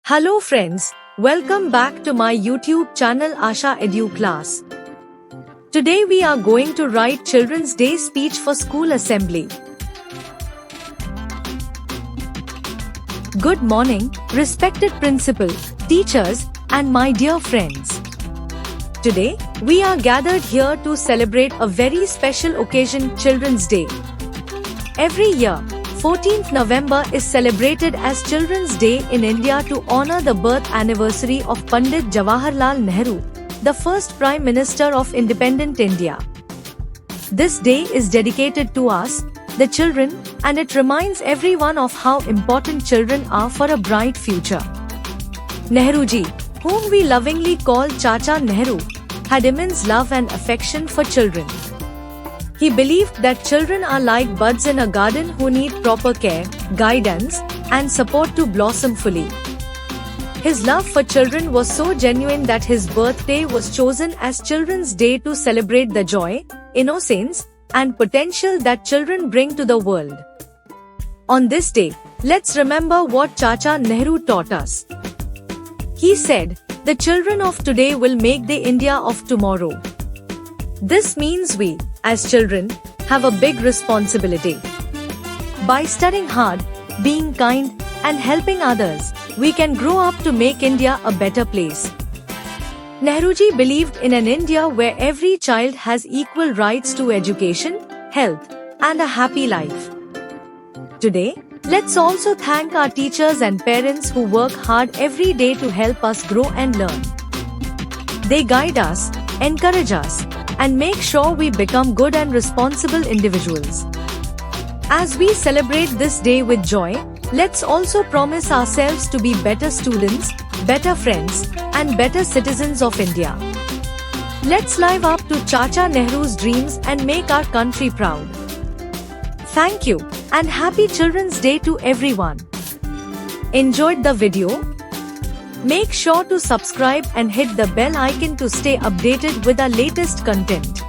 Hello friends, welcome back to my YouTube channel Asha Edu Class. Today we are going to write Children's Day speech for school assembly. Good morning, respected principal, teachers, and my dear friends. Today, we are gathered here to celebrate a very special occasion, Children's Day. Every year, 14th November is celebrated as Children's Day in India to honor the birth anniversary of Pandit Jawaharlal Nehru, the first Prime Minister of independent India. This day is dedicated to us, the children, and it reminds everyone of how important children are for a bright future. Nehruji, whom we lovingly call Chacha Nehru, had immense love and affection for children. He believed that children are like buds in a garden who need proper care, guidance, and support to blossom fully. His love for children was so genuine that his birthday was chosen as Children's Day to celebrate the joy, innocence, and potential that children bring to the world. On this day, let's remember what Chacha Nehru taught us. He said, "The children of today will make the India of tomorrow." This means we, as children, have a big responsibility. By studying hard, being kind, and helping others, we can grow up to make India a better place. Nehruji believed in an India where every child has equal rights to education, health, and a happy life. Today, let's also thank our teachers and parents who work hard every day to help us grow and learn. They guide us, encourage us, and make sure we become good and responsible individuals. As we celebrate this day with joy, let's also promise ourselves to be better students, better friends, and better citizens of India. Let's live up to Chacha Nehru's dreams and make our country proud. Thank you, and happy Children's Day to everyone. Enjoyed the video? Make sure to subscribe and hit the bell icon to stay updated with our latest content.